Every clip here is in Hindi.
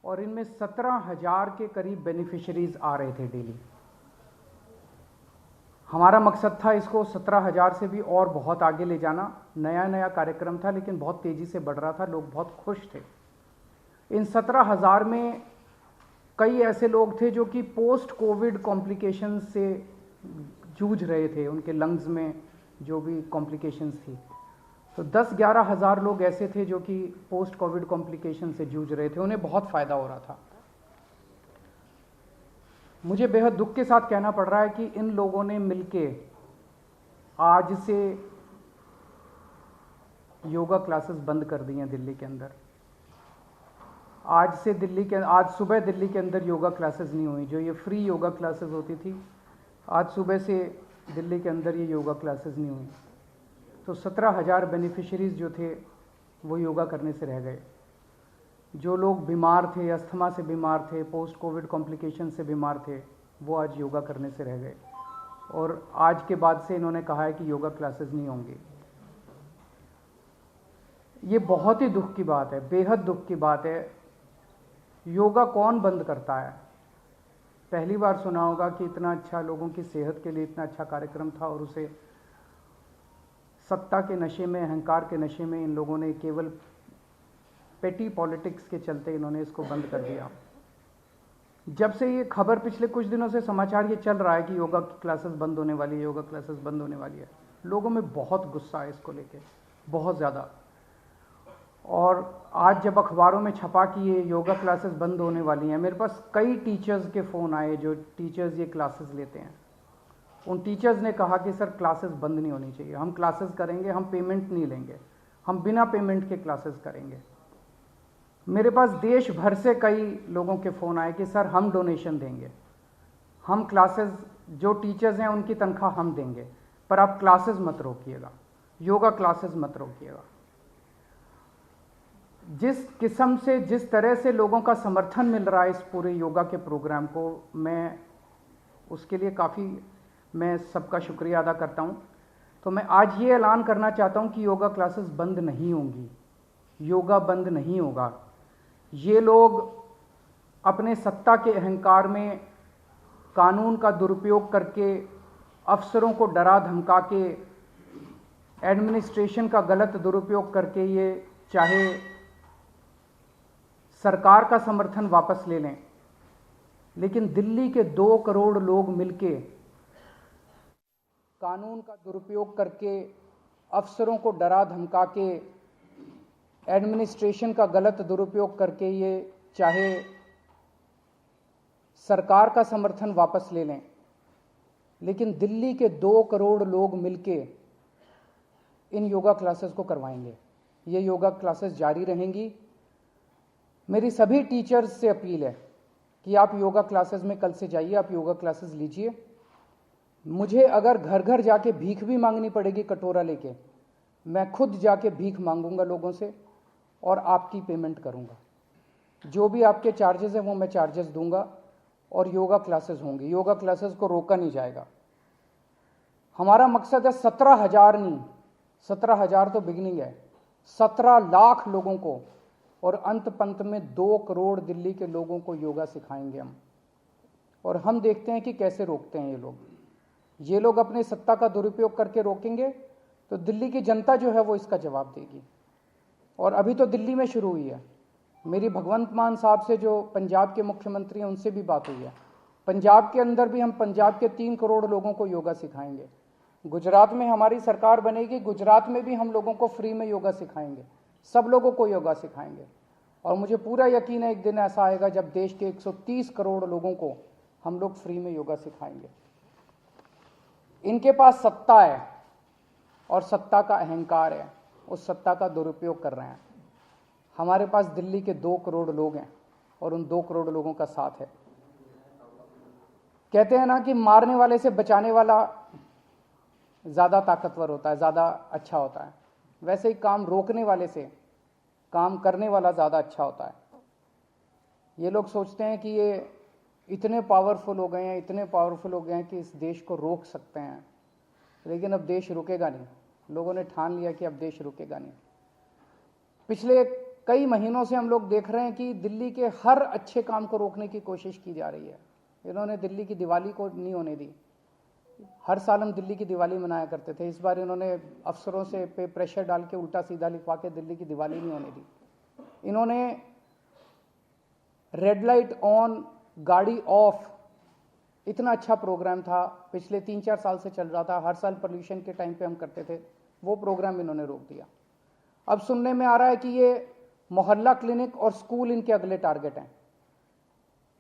और इनमें 17,000 के करीब बेनिफिशरीज आ रहे थे डेली। हमारा मकसद था इसको 17,000 से भी और बहुत आगे ले जाना। नया नया कार्यक्रम था लेकिन बहुत तेज़ी से बढ़ रहा था, लोग बहुत खुश थे। इन 17,000 में कई ऐसे लोग थे जो कि पोस्ट कोविड कॉम्प्लिकेशन से जूझ रहे थे, उनके लंग्स में जो भी कॉम्प्लिकेशंस थी। तो 10-11 हज़ार लोग ऐसे थे जो कि पोस्ट कोविड कॉम्प्लिकेशन से जूझ रहे थे, उन्हें बहुत फ़ायदा हो रहा था। मुझे बेहद दुख के साथ कहना पड़ रहा है कि इन लोगों ने मिलके आज से योगा क्लासेस बंद कर दी हैं दिल्ली के अंदर। आज सुबह दिल्ली के अंदर योगा क्लासेस नहीं हुई। जो ये फ्री योगा क्लासेस होती थी, आज सुबह से दिल्ली के अंदर ये योगा क्लासेस नहीं हुई। तो 17,000 बेनिफिशरीज जो थे वो योगा करने से रह गए। जो लोग बीमार थे, अस्थमा से बीमार थे, पोस्ट कोविड कॉम्प्लिकेशन से बीमार थे, वो आज योगा करने से रह गए। और आज के बाद से इन्होंने कहा है कि योगा क्लासेस नहीं होंगी। ये बहुत ही दुख की बात है, बेहद दुख की बात है। योगा कौन बंद करता है? पहली बार सुना होगा कि इतना अच्छा, लोगों की सेहत के लिए इतना अच्छा कार्यक्रम था और उसे सत्ता के नशे में, अहंकार के नशे में इन लोगों ने केवल पेटी पॉलिटिक्स के चलते इन्होंने इसको बंद कर दिया। जब से ये खबर, पिछले कुछ दिनों से समाचार ये चल रहा है कि योगा की क्लासेस बंद होने वाली है, योगा क्लासेस बंद होने वाली है, लोगों में बहुत गुस्सा है इसको लेके, बहुत ज़्यादा। और आज जब अखबारों में छपा कि ये योगा क्लासेस बंद होने वाली हैं, मेरे पास कई टीचर्स के फ़ोन आए जो टीचर्स ये क्लासेस लेते हैं। उन टीचर्स ने कहा कि सर क्लासेस बंद नहीं होनी चाहिए, हम क्लासेस करेंगे, हम पेमेंट नहीं लेंगे, हम बिना पेमेंट के क्लासेस करेंगे। मेरे पास देश भर से कई लोगों के फ़ोन आए कि सर हम डोनेशन देंगे, हम क्लासेस, जो टीचर्स हैं उनकी तनख्वाह हम देंगे, पर आप क्लासेस मत रोकिएगा, योगा क्लासेस मत रोकिएगा। जिस किस्म से, जिस तरह से लोगों का समर्थन मिल रहा है इस पूरे योगा के प्रोग्राम को, मैं उसके लिए मैं सबका शुक्रिया अदा करता हूं। तो मैं आज ये ऐलान करना चाहता हूं कि योगा क्लासेस बंद नहीं होंगी, योगा बंद नहीं होगा। ये लोग अपने सत्ता के अहंकार में कानून का दुरुपयोग करके, अफसरों को डरा धमका के, एडमिनिस्ट्रेशन का गलत दुरुपयोग करके ये चाहे सरकार का समर्थन वापस ले लें, लेकिन दिल्ली के 2 करोड़ लोग मिलके कानून का दुरुपयोग करके, अफसरों को डरा धमका के, एडमिनिस्ट्रेशन का गलत दुरुपयोग करके ये चाहे सरकार का समर्थन वापस ले लें, लेकिन दिल्ली के 2 करोड़ लोग मिलके इन योगा क्लासेस को करवाएंगे। ये योगा क्लासेस जारी रहेंगी। मेरी सभी टीचर्स से अपील है कि आप योगा क्लासेस में कल से जाइए, आप योगा क्लासेस लीजिए। मुझे अगर घर घर जाके भीख भी मांगनी पड़ेगी कटोरा लेके, मैं खुद जाके भीख मांगूंगा लोगों से और आपकी पेमेंट करूंगा। जो भी आपके चार्जेस हैं वो मैं चार्जेस दूंगा और योगा क्लासेस होंगी। योगा क्लासेस को रोका नहीं जाएगा। हमारा मकसद है 17,000 नहीं, 17,000 तो बिगनिंग है, 17 लाख लोगों को, और अंत पंत में 2 करोड़ दिल्ली के लोगों को योगा सिखाएंगे हम। और हम देखते हैं कि कैसे रोकते हैं ये लोग। ये लोग अपने सत्ता का दुरुपयोग करके रोकेंगे तो दिल्ली की जनता जो है वो इसका जवाब देगी। और अभी तो दिल्ली में शुरू हुई है। मेरी भगवंत मान साहब से, जो पंजाब के मुख्यमंत्री हैं, उनसे भी बात हुई है। पंजाब के अंदर भी हम पंजाब के 3 करोड़ लोगों को योगा सिखाएंगे। गुजरात में हमारी सरकार बनेगी, गुजरात में भी हम लोगों को फ्री में योगा सिखाएंगे, सब लोगों को योगा सिखाएंगे। और मुझे पूरा यकीन है एक दिन ऐसा आएगा जब देश के 130 करोड़ लोगों को हम लोग फ्री में योगा सिखाएंगे। इनके पास सत्ता है और सत्ता का अहंकार है, उस सत्ता का दुरुपयोग कर रहे हैं। हमारे पास दिल्ली के 2 करोड़ लोग हैं और उन 2 करोड़ लोगों का साथ है। कहते हैं ना कि मारने वाले से बचाने वाला ज़्यादा ताकतवर होता है, ज़्यादा अच्छा होता है। वैसे ही काम रोकने वाले से काम करने वाला ज़्यादा अच्छा होता है। ये लोग सोचते हैं कि ये इतने पावरफुल हो गए हैं, इतने पावरफुल हो गए हैं कि इस देश को रोक सकते हैं, लेकिन अब देश रुकेगा नहीं। लोगों ने ठान लिया कि अब देश रुकेगा नहीं। पिछले कई महीनों से हम लोग देख रहे हैं कि दिल्ली के हर अच्छे काम को रोकने की कोशिश की जा रही है। इन्होंने दिल्ली की दिवाली को नहीं होने दी। हर साल हम दिल्ली की दिवाली मनाया करते थे, इस बार इन्होंने अफसरों से पे प्रेशर डाल के उल्टा सीधा लिखवा के दिल्ली की दिवाली नहीं होने दी। इन्होंने रेड लाइट ऑन गाड़ी ऑफ, इतना अच्छा प्रोग्राम था, पिछले 3-4 साल से चल रहा था, हर साल पोल्यूशन के टाइम पे हम करते थे, वो प्रोग्राम इन्होंने रोक दिया। अब सुनने में आ रहा है कि ये मोहल्ला क्लिनिक और स्कूल इनके अगले टारगेट हैं।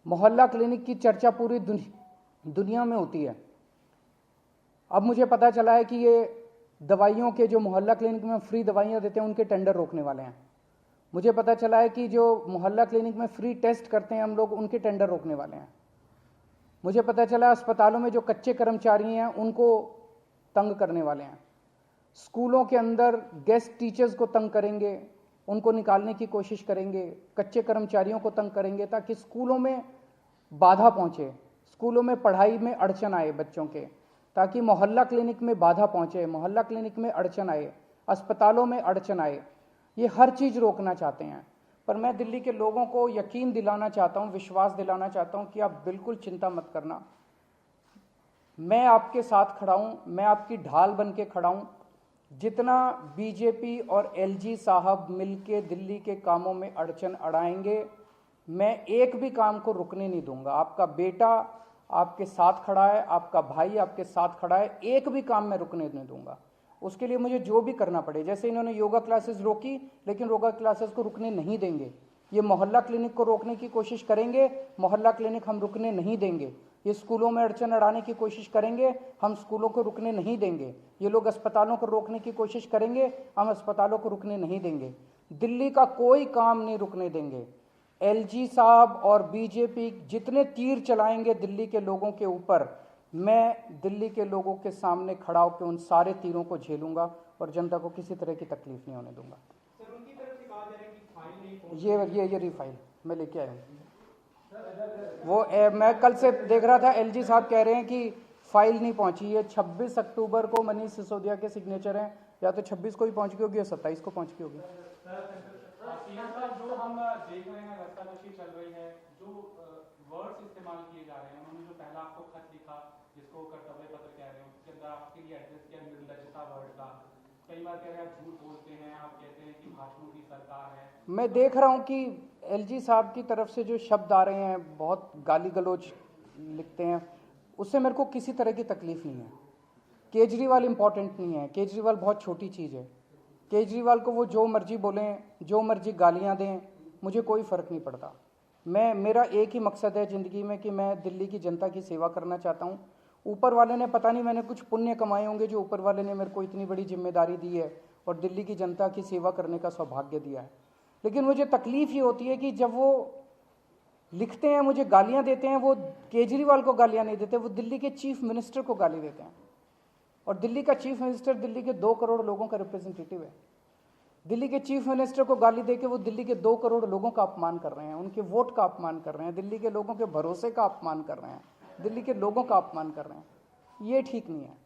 मोहल्ला क्लिनिक की चर्चा पूरी दुनिया में होती है। अब मुझे पता चला है कि ये दवाइयों के, जो मोहल्ला क्लिनिक में फ्री दवाइयाँ देते हैं, उनके टेंडर रोकने वाले हैं। मुझे पता चला है कि जो मोहल्ला क्लिनिक में फ्री टेस्ट करते हैं हम लोग, उनके टेंडर रोकने वाले हैं। मुझे पता चला अस्पतालों में जो कच्चे कर्मचारी हैं उनको तंग करने वाले हैं। स्कूलों के अंदर गेस्ट टीचर्स को तंग करेंगे, उनको निकालने की कोशिश करेंगे, कच्चे कर्मचारियों को तंग करेंगे ताकि स्कूलों में बाधा पहुंचे, स्कूलों में पढ़ाई में अड़चन आए बच्चों के, ताकि मोहल्ला क्लिनिक में बाधा पहुंचे, मोहल्ला क्लिनिक में अड़चन आए, अस्पतालों में अड़चन आए। ये हर चीज़ रोकना चाहते हैं। पर मैं दिल्ली के लोगों को यकीन दिलाना चाहता हूं, विश्वास दिलाना चाहता हूं कि आप बिल्कुल चिंता मत करना। मैं आपके साथ खड़ा हूं, मैं आपकी ढाल बन के खड़ा हूं। जितना बीजेपी और एलजी साहब मिलके दिल्ली के कामों में अड़चन अड़ाएंगे, मैं एक भी काम को रुकने नहीं दूंगा। आपका बेटा आपके साथ खड़ा है, आपका भाई आपके साथ खड़ा है, एक भी काम मैं रुकने नहीं दूंगा। उसके लिए मुझे जो भी करना पड़े, जैसे इन्होंने योगा क्लासेस रोकी, लेकिन योगा क्लासेस को रुकने नहीं देंगे। ये मोहल्ला क्लिनिक को रोकने की कोशिश करेंगे, मोहल्ला क्लिनिक हम रुकने नहीं देंगे। ये स्कूलों में अड़चन अड़ाने की कोशिश करेंगे, हम स्कूलों को रुकने नहीं देंगे। ये लोग अस्पतालों को रोकने की कोशिश करेंगे, हम अस्पतालों को रुकने नहीं देंगे। दिल्ली का कोई काम नहीं रुकने देंगे। एलजी साहब और बीजेपी जितने तीर चलाएंगे दिल्ली के लोगों के ऊपर, मैं दिल्ली के लोगों के सामने खड़ा होकर उन सारे तीरों को झेलूंगा और जनता को किसी तरह की तकलीफ नहीं होने दूंगा। सर, उनकी तरफ से कहा जा रहा है कि फाइल नहीं पहुंची। ये रिफाइल मैं लेके आया हूँ। वो मैं कल से देख रहा था, एलजी साहब कह रहे हैं कि फाइल नहीं पहुंची है। 26 अक्टूबर को मनीष सिसोदिया के सिग्नेचर हैं, या तो 26 को ही पहुंच गई होगी या 27 को पहुंच गई होगी। जो हम देख रहे हैं रस्साकशी चल रही है, जो वर्ड्स इस्तेमाल किए जा रहे हैं, उन्होंने जो पहला आपको खत लिखा जिसको कर्तव्य पत्र कह रहे हैं, उसके अंदर आपके लिए एड्रेस किया निर्लज्जता वर्ड का। कई बार कह रहे हैं आप झूठ बोलते हैं, आप कहते हैं कि भाषणों की सरकार है। मैं देख रहा हूँ कि एलजी साहब की तरफ से जो शब्द आ रहे हैं, बहुत गाली गलौज लिखते हैं, उससे मेरे को किसी तरह की तकलीफ नहीं है। केजरीवाल इंपॉर्टेंट नहीं है, केजरीवाल बहुत छोटी चीज़ है। केजरीवाल को वो जो मर्जी बोलें, जो मर्जी गालियाँ दें, मुझे कोई फ़र्क नहीं पड़ता। मेरा एक ही मकसद है ज़िंदगी में कि मैं दिल्ली की जनता की सेवा करना चाहता हूँ। ऊपर वाले ने पता नहीं मैंने कुछ पुण्य कमाए होंगे जो ऊपर वाले ने मेरे को इतनी बड़ी जिम्मेदारी दी है और दिल्ली की जनता की सेवा करने का सौभाग्य दिया है। लेकिन मुझे तकलीफ ये होती है कि जब वो लिखते हैं, मुझे गालियाँ देते हैं, वो केजरीवाल को गालियाँ नहीं देते, वो दिल्ली के चीफ मिनिस्टर को गाली देते हैं। और दिल्ली का चीफ मिनिस्टर दिल्ली के 2 करोड़ लोगों का रिप्रेजेंटेटिव है। दिल्ली के चीफ मिनिस्टर को गाली देके वो दिल्ली के 2 करोड़ लोगों का अपमान कर रहे हैं, उनके वोट का अपमान कर रहे हैं, दिल्ली के लोगों के भरोसे का अपमान कर रहे हैं, दिल्ली के लोगों का अपमान कर रहे हैं। ये ठीक नहीं है।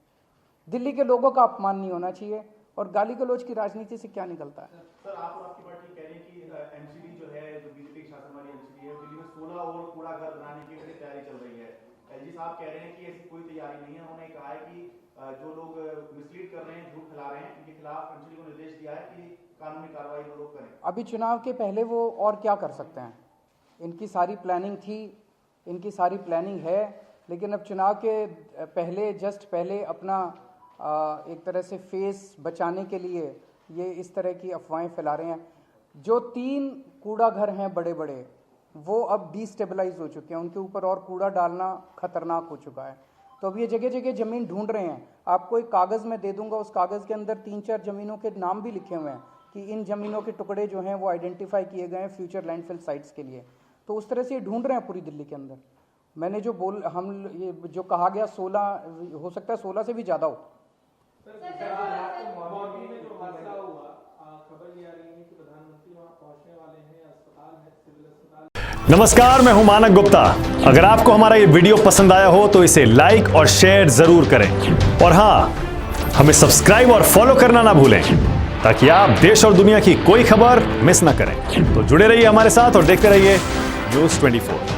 दिल्ली के लोगों का अपमान नहीं होना चाहिए। और गाली गलौज की राजनीति से क्या निकलता है? सर, आप और आपकी पार्टी कह रही है कि एमसीडी जो है, जो बीजेपी की शासन वाली एमसीडी है, दिल्ली में 16 और कूड़ा घर बनाने की तैयारी चल रही है। एलजी साहब कह रहे हैं कि ऐसी कोई तैयारी नहीं है। उन्होंने कहा है कि जो लोग मिसलीड कर रहे हैं, झूठ फैला रहे हैं, इनके खिलाफ एमसीडी को निर्देश दिया है कि कानूनी कार्रवाई वो लोग करें। अभी चुनाव के पहले वो और क्या कर सकते हैं? इनकी सारी प्लानिंग थी, इनकी सारी प्लानिंग है, लेकिन अब चुनाव के पहले, जस्ट पहले अपना एक तरह से फेस बचाने के लिए ये इस तरह की अफवाहें फैला रहे हैं। जो 3 कूड़ा घर हैं बड़े बड़े, वो अब डिस्टेबलाइज हो चुके हैं, उनके ऊपर और कूड़ा डालना खतरनाक हो चुका है। तो अब ये जगह जगह ज़मीन ढूंढ रहे हैं। आपको एक कागज़ में दे दूंगा, उस कागज़ के अंदर 3-4 ज़मीनों के नाम भी लिखे हुए हैं कि इन ज़मीनों के टुकड़े जो हैं वो आइडेंटिफाई किए गए हैं फ्यूचर लैंडफिल साइट्स के लिए। तो उस तरह से ये ढूंढ रहे हैं पूरी दिल्ली के अंदर। मैंने जो ये जो कहा गया 16, हो सकता है 16 से भी ज़्यादा हो। नमस्कार, मैं हूं मानक गुप्ता। अगर आपको हमारा ये वीडियो पसंद आया हो तो इसे लाइक और शेयर जरूर करें, और हां, हमें सब्सक्राइब और फॉलो करना ना भूलें ताकि आप देश और दुनिया की कोई खबर मिस ना करें। तो जुड़े रहिए हमारे साथ और देखते रहिए न्यूज़ 24।